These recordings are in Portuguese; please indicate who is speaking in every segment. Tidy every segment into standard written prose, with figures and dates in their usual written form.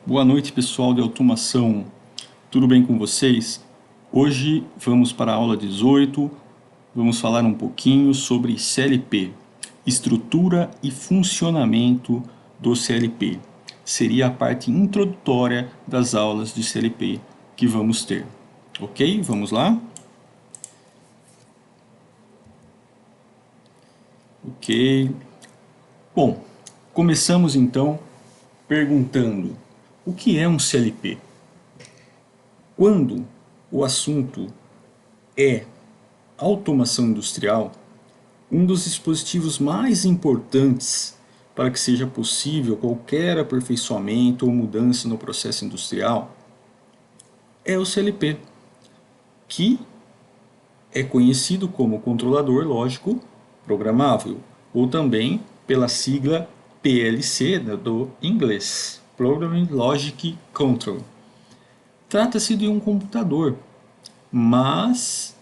Speaker 1: Boa noite, pessoal de automação. Tudo bem com vocês? Hoje vamos para a aula 18. Vamos falar um pouquinho sobre CLP, estrutura e funcionamento do CLP. Seria a parte introdutória das aulas de CLP que vamos ter. Ok? Vamos lá? Ok. Bom, começamos então perguntando: o que é um CLP? Quando o assunto é automação industrial, um dos dispositivos mais importantes para que seja possível qualquer aperfeiçoamento ou mudança no processo industrial é o CLP, que é conhecido como controlador lógico programável, ou também pela sigla PLC, do inglês, Programming Logic Control. Trata-se de um computador, mas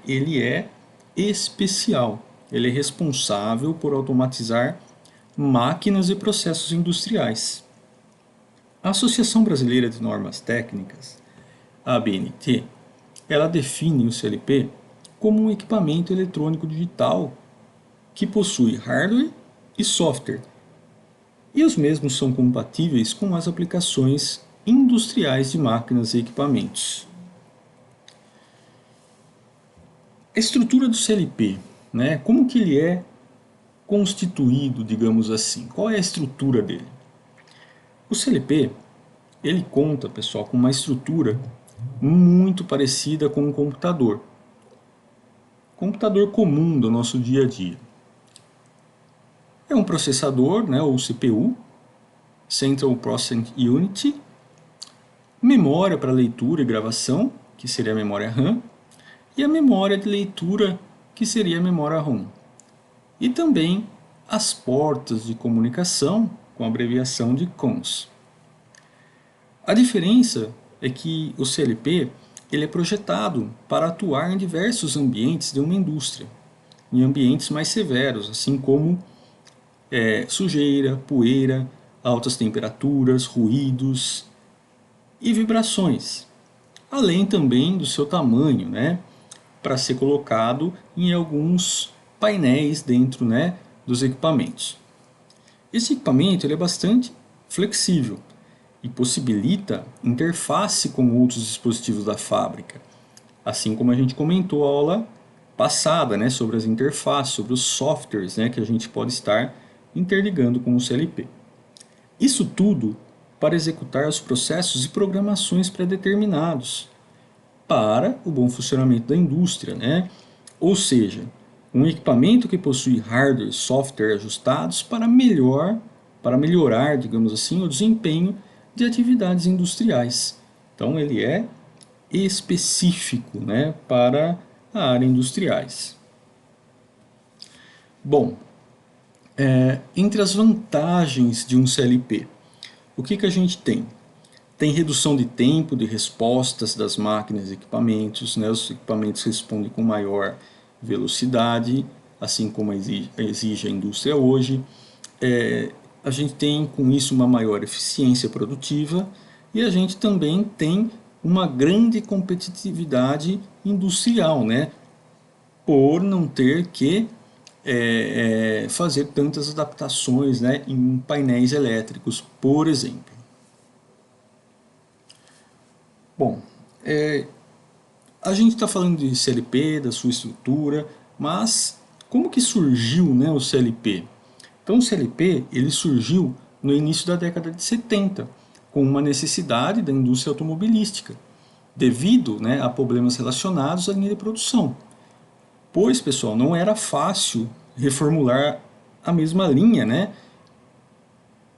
Speaker 1: ele é especial. Ele é responsável por automatizar máquinas e processos industriais. A Associação Brasileira de Normas Técnicas, a ABNT, ela define o CLP como um equipamento eletrônico digital que possui hardware e software, e os mesmos são compatíveis com as aplicações industriais de máquinas e equipamentos. A estrutura do CLP, como que ele é constituído, digamos assim? Qual é a estrutura dele? O CLP, ele conta, pessoal, com uma estrutura muito parecida com um computador. Computador comum do nosso dia a dia. É um processador, ou CPU, Central Processing Unit, memória para leitura e gravação, que seria a memória RAM, e a memória de leitura, que seria a memória ROM. E também as portas de comunicação, com a abreviação de CONS. A diferença é que o CLP ele é projetado para atuar em diversos ambientes de uma indústria, em ambientes mais severos, assim como sujeira, poeira, altas temperaturas, ruídos e vibrações, além também do seu tamanho, para ser colocado em alguns painéis dentro, dos equipamentos. Esse equipamento ele é bastante flexível e possibilita interface com outros dispositivos da fábrica, assim como a gente comentou a aula passada, sobre as interfaces, sobre os softwares, que a gente pode estar interligando com o CLP. Isso tudo para executar os processos e programações pré-determinados para o bom funcionamento da indústria, Ou seja, um equipamento que possui hardware e software ajustados para melhorar, digamos assim, o desempenho de atividades industriais. Então ele é específico, para a área industriais. Bom, entre as vantagens de um CLP, o que a gente tem? Tem redução de tempo de respostas das máquinas e equipamentos, os equipamentos respondem com maior velocidade, assim como exige a indústria hoje. A gente tem com isso uma maior eficiência produtiva e a gente também tem uma grande competitividade industrial, por não ter que fazer tantas adaptações, em painéis elétricos, por exemplo. Bom, a gente está falando de CLP, da sua estrutura, mas como que surgiu, o CLP? Então o CLP ele surgiu no início da década de 70, com uma necessidade da indústria automobilística, devido a problemas relacionados à linha de produção. Pois, pessoal, não era fácil reformular a mesma linha,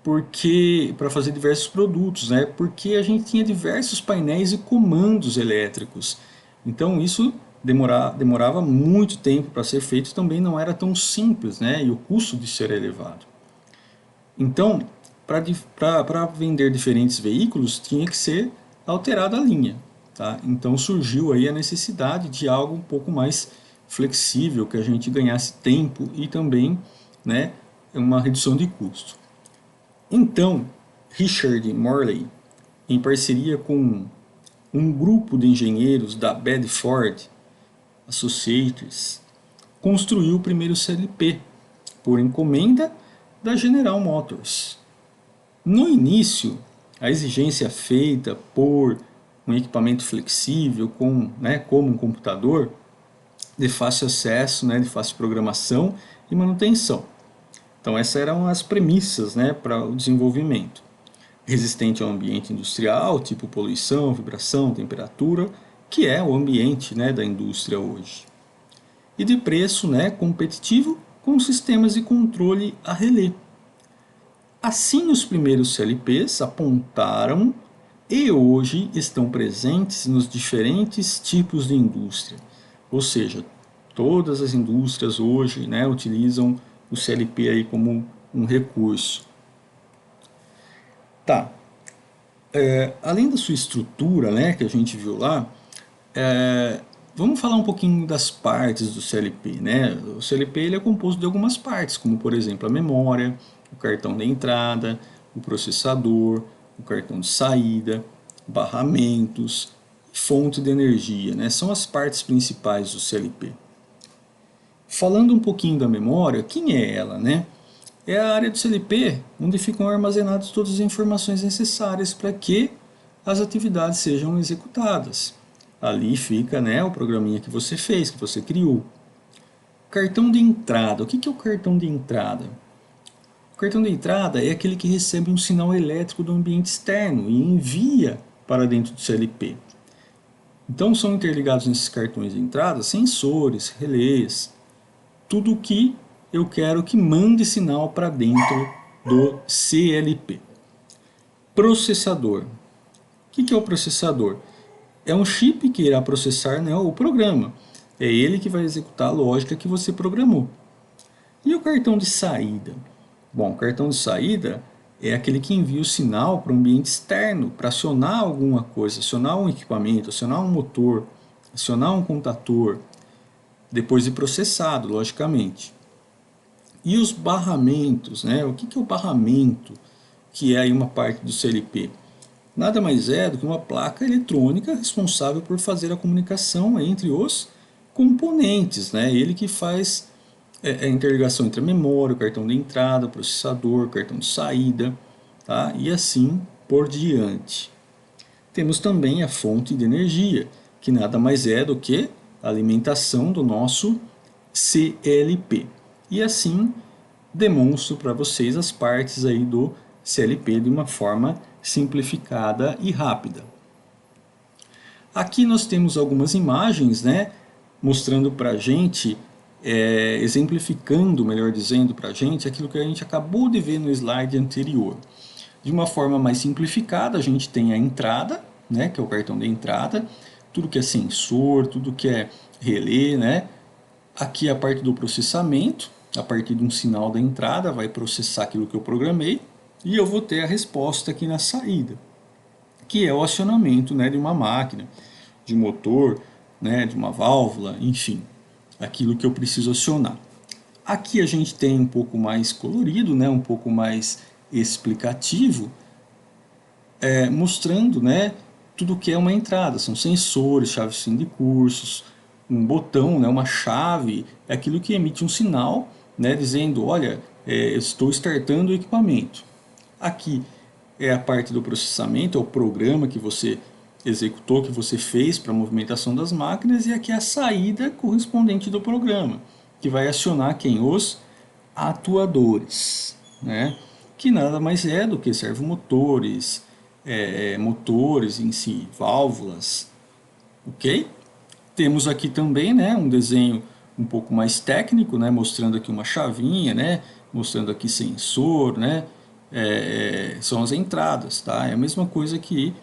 Speaker 1: porque para fazer diversos produtos, porque a gente tinha diversos painéis e comandos elétricos. Então isso demorava muito tempo para ser feito, também não era tão simples, e o custo de ser elevado. Então, para vender diferentes veículos, tinha que ser alterada a linha. Tá? Então surgiu aí a necessidade de algo um pouco mais flexível, que a gente ganhasse tempo e também uma redução de custo. Então, Richard Morley, em parceria com um grupo de engenheiros da Bedford Associates, construiu o primeiro CLP por encomenda da General Motors. No início, a exigência feita por um equipamento flexível, como um computador, de fácil acesso, de fácil programação e manutenção. Então essas eram as premissas para o desenvolvimento. Resistente ao ambiente industrial, tipo poluição, vibração, temperatura, que é o ambiente da indústria hoje. E de preço competitivo com sistemas de controle a relé. Assim, os primeiros CLPs apontaram e hoje estão presentes nos diferentes tipos de indústria. Ou seja, todas as indústrias hoje utilizam o CLP aí como um recurso. Tá. Além da sua estrutura, que a gente viu lá, vamos falar um pouquinho das partes do CLP. O CLP ele é composto de algumas partes, como por exemplo a memória, o cartão de entrada, o processador, o cartão de saída, barramentos, fonte de energia. São as partes principais do CLP. Falando um pouquinho da memória, quem é ela? É a área do CLP onde ficam armazenadas todas as informações necessárias para que as atividades sejam executadas. Ali fica o programinha que você fez, que você criou. Cartão de entrada. O que é o cartão de entrada? O cartão de entrada é aquele que recebe um sinal elétrico do ambiente externo e envia para dentro do CLP. Então são interligados nesses cartões de entrada sensores, relés, tudo que eu quero que mande sinal para dentro do CLP. Processador. O que é o processador? É um chip que irá processar o programa. É ele que vai executar a lógica que você programou. E o cartão de saída? Bom, o cartão de saída é aquele que envia o sinal para o ambiente externo, para acionar alguma coisa, acionar um equipamento, acionar um motor, acionar um contator, depois de processado, logicamente. E os barramentos, o que é o barramento, que é aí uma parte do CLP? Nada mais é do que uma placa eletrônica responsável por fazer a comunicação entre os componentes. Ele que faz a interligação entre a memória, o cartão de entrada, o processador, o cartão de saída, tá? E assim por diante. Temos também a fonte de energia, que nada mais é do que a alimentação do nosso CLP. E assim demonstro para vocês as partes aí do CLP de uma forma simplificada e rápida. Aqui nós temos algumas imagens, mostrando para a gente, exemplificando, melhor dizendo, para a gente aquilo que a gente acabou de ver no slide anterior. De uma forma mais simplificada, a gente tem a entrada, que é o cartão de entrada, tudo que é sensor, tudo que é relé, Aqui é a parte do processamento, a partir de um sinal da entrada, vai processar aquilo que eu programei, e eu vou ter a resposta aqui na saída, que é o acionamento de uma máquina, de um motor, de uma válvula, enfim, aquilo que eu preciso acionar. Aqui a gente tem um pouco mais colorido, um pouco mais explicativo, mostrando tudo que é uma entrada, são sensores, chaves de fim de cursos, um botão, uma chave, é aquilo que emite um sinal, dizendo, olha, estou startando o equipamento. Aqui é a parte do processamento, é o programa que você executou, que você fez para a movimentação das máquinas, e aqui é a saída correspondente do programa, que vai acionar quem? Os atuadores, que nada mais é do que servomotores, motores em si, válvulas, ok? Temos aqui também um desenho um pouco mais técnico, mostrando aqui uma chavinha, mostrando aqui sensor, são as entradas, tá? É a mesma coisa que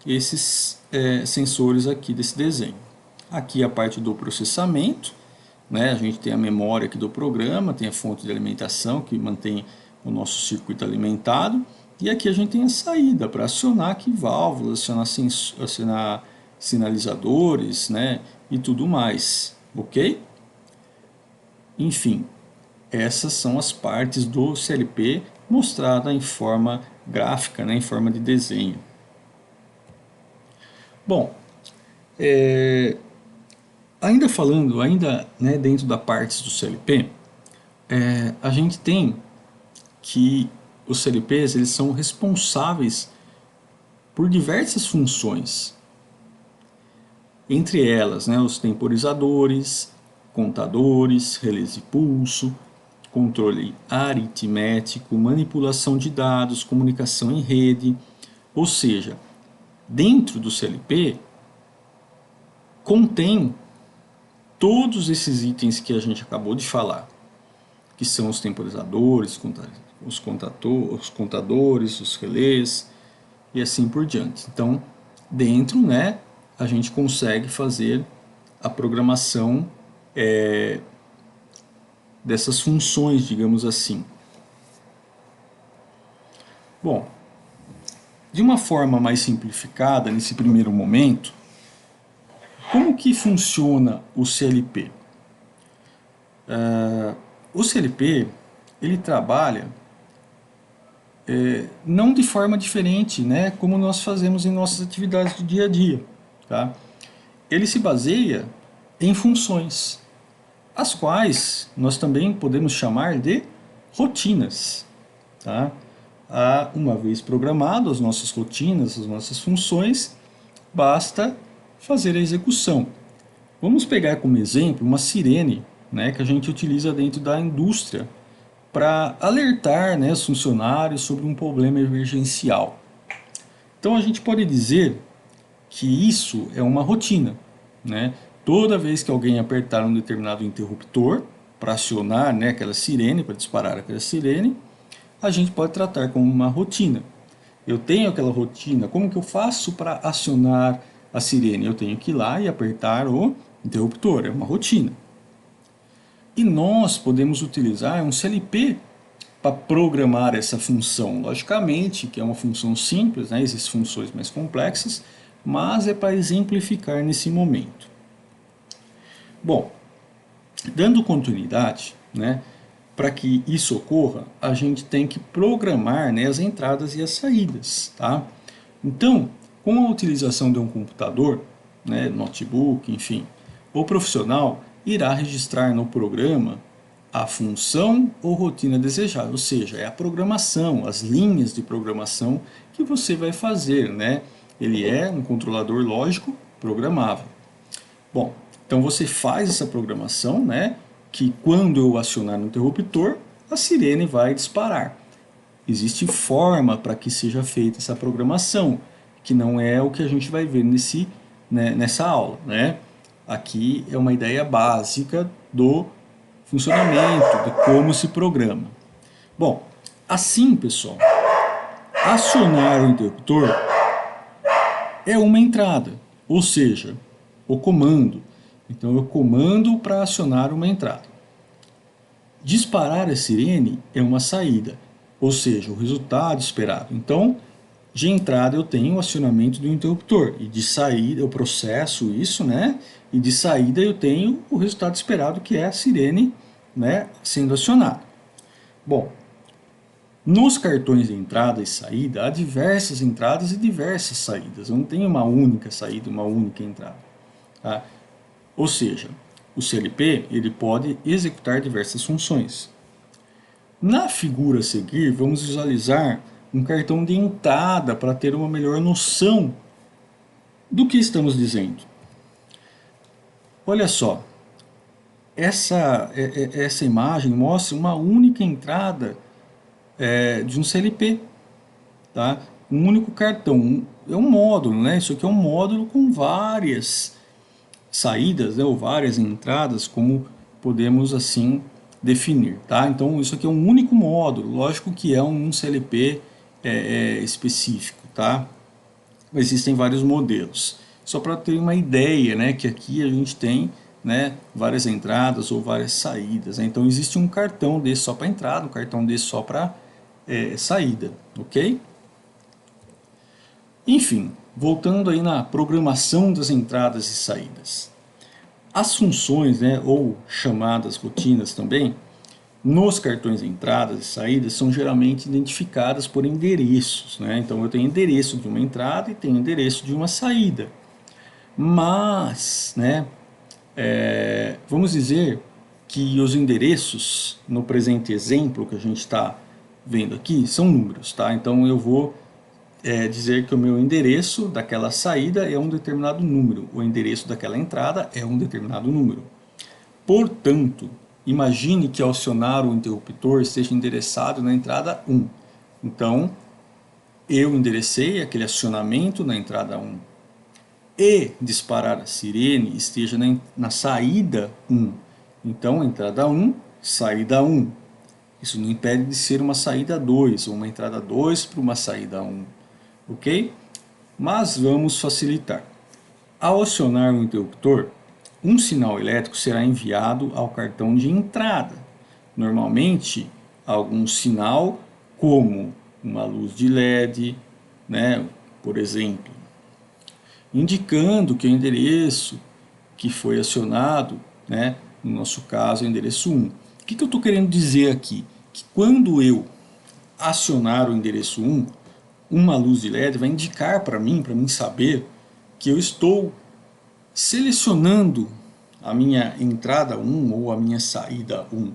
Speaker 1: esses sensores aqui desse desenho. Aqui a parte do processamento, a gente tem a memória aqui do programa, tem a fonte de alimentação que mantém o nosso circuito alimentado, e aqui a gente tem a saída para acionar aqui válvulas, acionar sinalizadores, e tudo mais, ok? Enfim, essas são as partes do CLP mostrada em forma gráfica, né, em forma de desenho. Bom, ainda falando, né, dentro da parte do CLP, a gente tem que os CLPs eles são responsáveis por diversas funções, entre elas, né, os temporizadores, contadores, relés de pulso, controle aritmético, manipulação de dados, comunicação em rede, ou seja, dentro do CLP contém todos esses itens que a gente acabou de falar, que são os temporizadores, os contadores, os relés e assim por diante. Então, dentro, né, a gente consegue fazer a programação dessas funções, digamos assim. Bom, de uma forma mais simplificada, nesse primeiro momento, como que funciona o CLP? O CLP, ele trabalha não de forma diferente, né, como nós fazemos em nossas atividades do dia a dia. Tá? Ele se baseia em funções, as quais nós também podemos chamar de rotinas. Tá? Uma vez programado as nossas rotinas, as nossas funções, basta fazer a execução. Vamos pegar como exemplo uma sirene, né, que a gente utiliza dentro da indústria para alertar, né, os funcionários sobre um problema emergencial. Então a gente pode dizer que isso é uma rotina, né? Toda vez que alguém apertar um determinado interruptor para acionar, né, aquela sirene, para disparar aquela sirene, a gente pode tratar como uma rotina. Eu tenho aquela rotina, como que eu faço para acionar a sirene? Eu tenho que ir lá e apertar o interruptor, é uma rotina. E nós podemos utilizar um CLP para programar essa função. Logicamente que é uma função simples, né? Existem funções mais complexas, mas é para exemplificar nesse momento. Bom, dando continuidade, né, para que isso ocorra, a gente tem que programar, né, as entradas e as saídas. Tá? Então, com a utilização de um computador, né, notebook, enfim, o profissional irá registrar no programa a função ou rotina desejada, ou seja, é a programação, as linhas de programação que você vai fazer, né? Ele é um controlador lógico programável. Bom, então você faz essa programação, né? Que quando eu acionar no interruptor, a sirene vai disparar. Existe forma para que seja feita essa programação, que não é o que a gente vai ver nessa aula, né? Aqui é uma ideia básica do funcionamento, de como se programa. Bom, assim, pessoal, acionar o interruptor é uma entrada, ou seja, o comando. Então eu comando para acionar uma entrada. Disparar a sirene é uma saída, ou seja, o resultado esperado. Então, de entrada eu tenho o acionamento do interruptor e de saída eu processo isso, né? E de saída eu tenho o resultado esperado, que é a sirene, né, sendo acionada. Bom, nos cartões de entrada e saída há diversas entradas e diversas saídas. Eu não tenho uma única saída, uma única entrada. Tá? Ou seja, o CLP ele pode executar diversas funções. Na figura a seguir, vamos visualizar um cartão de entrada para ter uma melhor noção do que estamos dizendo. Olha só, essa imagem mostra uma única entrada de um CLP, tá? Um único cartão, é um módulo, né? Isso aqui é um módulo com várias saídas, né? Ou várias entradas, como podemos assim definir, tá? Então isso aqui é um único módulo, lógico que é um CLP específico, tá? Existem vários modelos. Só para ter uma ideia, né, que aqui a gente tem, né, várias entradas ou várias saídas. Né? Então existe um cartão desse só para entrada, um cartão desse só para saída, ok? Enfim, voltando aí na programação das entradas e saídas. As funções, né, ou chamadas rotinas também, Nos cartões de entradas e saídas são geralmente identificadas por endereços, né? Então eu tenho endereço de uma entrada e tenho endereço de uma saída. Mas, né, vamos dizer que os endereços, no presente exemplo que a gente está vendo aqui, são números, tá? Então eu vou dizer que o meu endereço daquela saída é um determinado número, o endereço daquela entrada é um determinado número. Portanto, imagine que ao acionar o interruptor esteja endereçado na entrada 1. Então, eu enderecei aquele acionamento na entrada 1. E disparar a sirene esteja na saída 1. Então, entrada 1, saída 1. Isso não impede de ser uma saída 2, ou uma entrada 2 para uma saída 1. Ok? Mas vamos facilitar. Ao acionar o interruptor, um sinal elétrico será enviado ao cartão de entrada. Normalmente, algum sinal como uma luz de LED, né, por exemplo, indicando que o endereço que foi acionado, né, no nosso caso, é o endereço 1. O que eu estou querendo dizer aqui? Que quando eu acionar o endereço 1, uma luz de LED vai indicar para mim saber que eu estou selecionando a minha entrada 1 ou a minha saída 1,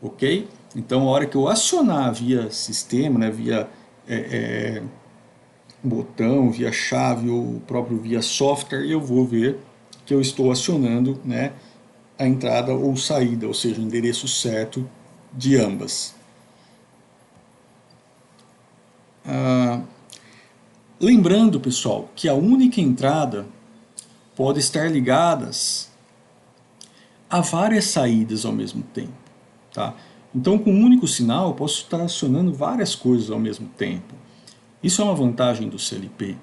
Speaker 1: ok? Então, a hora que eu acionar via sistema, né, via botão, via chave ou próprio via software, eu vou ver que eu estou acionando, né, a entrada ou saída, ou seja, o endereço certo de ambas. Lembrando, pessoal, que a única entrada pode estar ligadas a várias saídas ao mesmo tempo, tá? Então, com um único sinal, eu posso estar acionando várias coisas ao mesmo tempo. Isso é uma vantagem do CLP.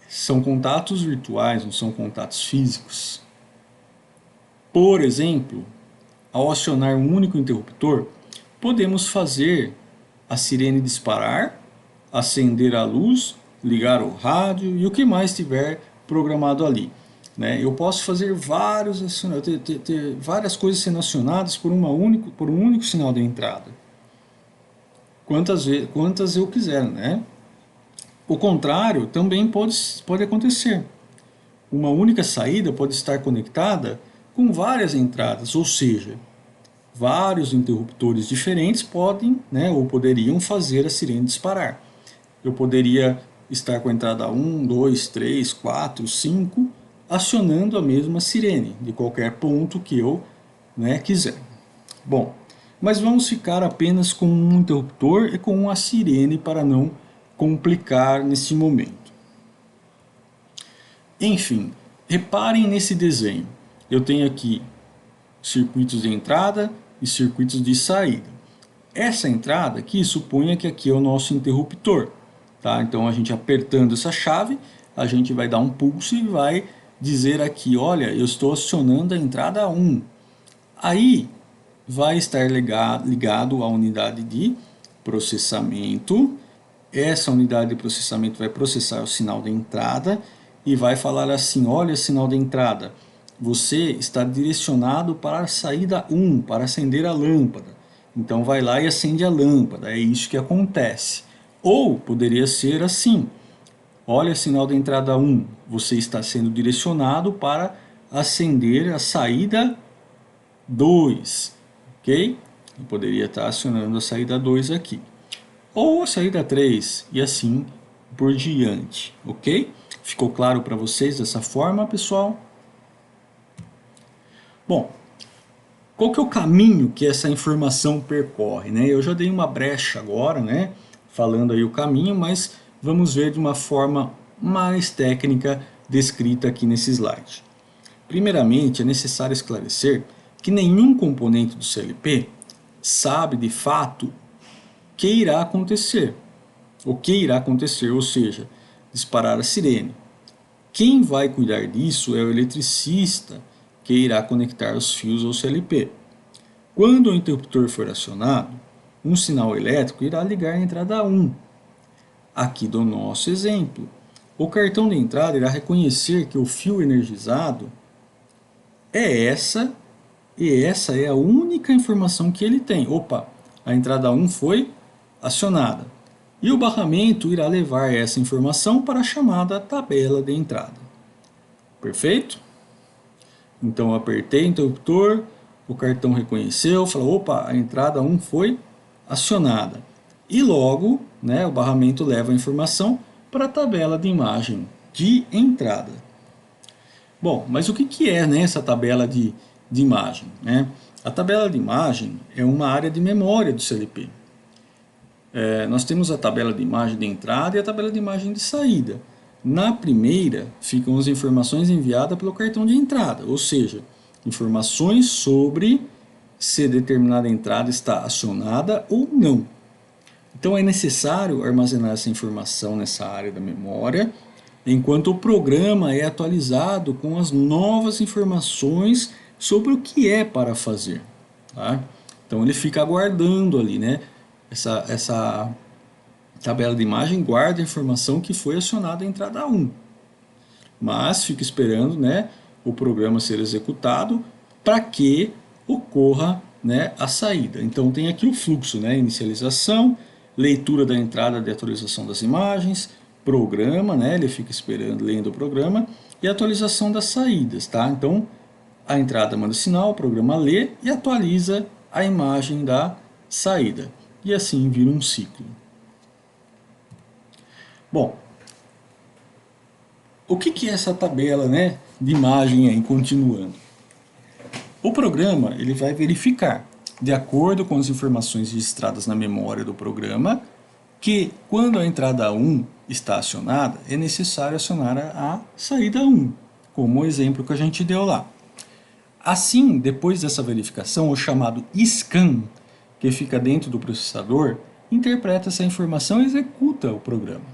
Speaker 1: São contatos virtuais, não são contatos físicos. Por exemplo, ao acionar um único interruptor, podemos fazer a sirene disparar, acender a luz, ligar o rádio e o que mais tiver programado ali. Né? Eu posso fazer ter várias coisas sendo acionadas por um único sinal de entrada. Quantas eu quiser, né? O contrário também pode acontecer. Uma única saída pode estar conectada com várias entradas, ou seja, vários interruptores diferentes podem, né, ou poderiam fazer a sirene disparar. Eu poderia estar com a entrada 1, 2, 3, 4, 5, acionando a mesma sirene, de qualquer ponto que eu, né, quiser. Bom, mas vamos ficar apenas com um interruptor e com a sirene para não complicar nesse momento. Enfim, reparem nesse desenho. Eu tenho aqui circuitos de entrada e circuitos de saída. Essa entrada aqui, suponha que aqui é o nosso interruptor. Tá? Então, a gente apertando essa chave, a gente vai dar um pulso e vai dizer aqui, olha, eu estou acionando a entrada 1. Aí, vai estar ligado à unidade de processamento. Essa unidade de processamento vai processar o sinal de entrada e vai falar assim, olha, sinal de entrada, você está direcionado para a saída 1, para acender a lâmpada. Então vai lá e acende a lâmpada, é isso que acontece. Ou poderia ser assim, olha, sinal de entrada 1, você está sendo direcionado para acender a saída 2, ok? Eu poderia estar acionando a saída 2 aqui. Ou a saída 3 e assim por diante, ok? Ficou claro para vocês dessa forma, pessoal? Bom, qual que é o caminho que essa informação percorre, né? Eu já dei uma brecha agora, né? Falando aí o caminho, mas vamos ver de uma forma mais técnica descrita aqui nesse slide. Primeiramente, é necessário esclarecer que nenhum componente do CLP sabe de fato o que irá acontecer, ou seja, disparar a sirene. Quem vai cuidar disso é o eletricista que irá conectar os fios ao CLP. Quando o interruptor for acionado, um sinal elétrico irá ligar a entrada 1. Aqui do nosso exemplo, o cartão de entrada irá reconhecer que o fio energizado é essa e essa é a única informação que ele tem. Opa, a entrada 1 foi acionada. E o barramento irá levar essa informação para a chamada tabela de entrada. Perfeito? Então eu apertei o interruptor, o cartão reconheceu, falou, opa, a entrada 1 foi acionada. E logo, né, o barramento leva a informação para a tabela de imagem de entrada. Bom, mas o que é, né, essa tabela de imagem? Né? A tabela de imagem é uma área de memória do CLP. Nós temos a tabela de imagem de entrada e a tabela de imagem de saída. Na primeira, ficam as informações enviadas pelo cartão de entrada, ou seja, informações sobre se determinada entrada está acionada ou não. Então é necessário armazenar essa informação nessa área da memória, enquanto o programa é atualizado com as novas informações sobre o que é para fazer. Tá? Então ele fica aguardando ali, né? Essa tabela de imagem guarda a informação que foi acionada a entrada 1. Mas fica esperando, né, o programa ser executado para que ocorra, né, a saída. Então tem aqui o fluxo, né, inicialização, leitura da entrada de atualização das imagens, programa, né, ele fica esperando, lendo o programa, e atualização das saídas. Tá? Então a entrada manda sinal, o programa lê e atualiza a imagem da saída. E assim vira um ciclo. Bom, o que é essa tabela, né, de imagem aí, continuando? O programa ele vai verificar, de acordo com as informações registradas na memória do programa, que quando a entrada 1 está acionada, é necessário acionar a saída 1, como o exemplo que a gente deu lá. Assim, depois dessa verificação, o chamado scan, que fica dentro do processador, interpreta essa informação e executa o programa.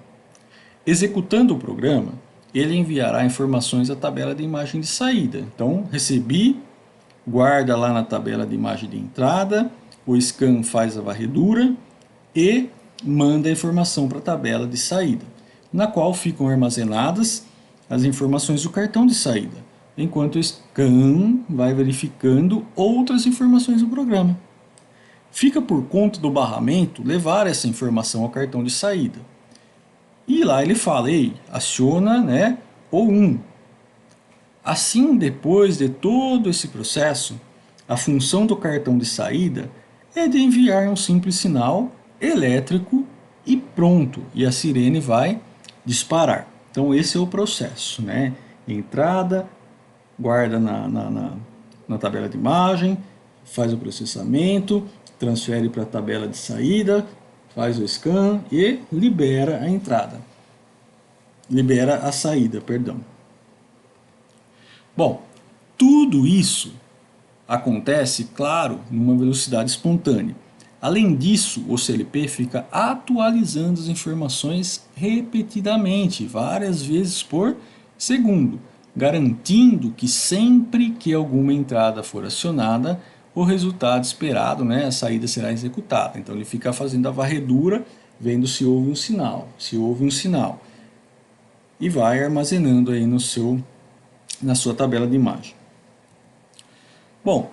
Speaker 1: Executando o programa, ele enviará informações à tabela de imagem de saída. Então, recebi, guarda lá na tabela de imagem de entrada, o scan faz a varredura e manda a informação para a tabela de saída, na qual ficam armazenadas as informações do cartão de saída, enquanto o scan vai verificando outras informações do programa. Fica por conta do barramento levar essa informação ao cartão de saída. E lá ele fala, ei, aciona, né, o 1. Assim, depois de todo esse processo, a função do cartão de saída é de enviar um simples sinal elétrico e pronto, e a sirene vai disparar. Então esse é o processo, né? Entrada, guarda na tabela de imagem, faz o processamento, transfere para a tabela de saída, faz o scan e libera a entrada. Libera a saída, perdão. Bom, tudo isso acontece, claro, numa velocidade espontânea. Além disso, o CLP fica atualizando as informações repetidamente, várias vezes por segundo, garantindo que sempre que alguma entrada for acionada, o resultado esperado, né, a saída será executada. Então ele fica fazendo a varredura, vendo se houve um sinal, e vai armazenando aí na sua tabela de imagem. Bom,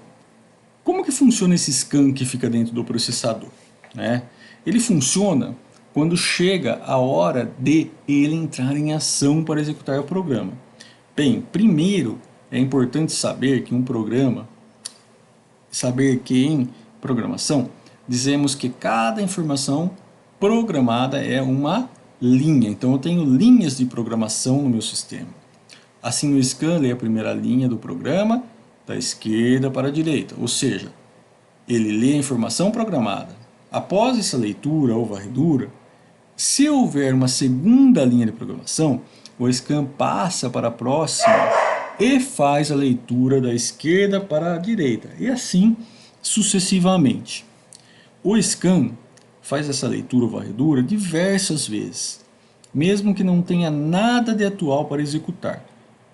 Speaker 1: como que funciona esse scan que fica dentro do processador? Né? Ele funciona quando chega a hora de ele entrar em ação para executar o programa. Bem, primeiro é importante saber que em programação dizemos que cada informação programada é uma linha. Então eu tenho linhas de programação no meu sistema. Assim o scan lê a primeira linha do programa da esquerda para a direita, ou seja, ele lê a informação programada. Após essa leitura ou varredura, se houver uma segunda linha de programação, o scan passa para a próxima e faz a leitura da esquerda para a direita, e assim sucessivamente. O scan faz essa leitura ou varredura diversas vezes, mesmo que não tenha nada de atual para executar.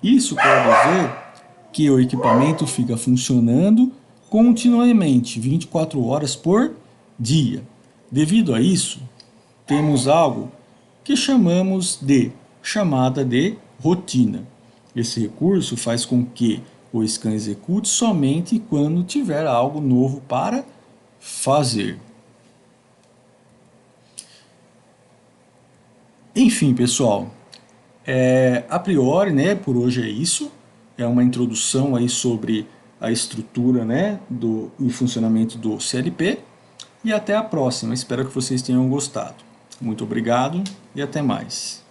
Speaker 1: Isso quer dizer que o equipamento fica funcionando continuamente, 24 horas por dia. Devido a isso, temos algo que chamamos de chamada de rotina. Esse recurso faz com que o scan execute somente quando tiver algo novo para fazer. Enfim, pessoal, a priori, né, por hoje é isso. É uma introdução aí sobre a estrutura, né, e funcionamento do CLP. E até a próxima. Espero que vocês tenham gostado. Muito obrigado e até mais.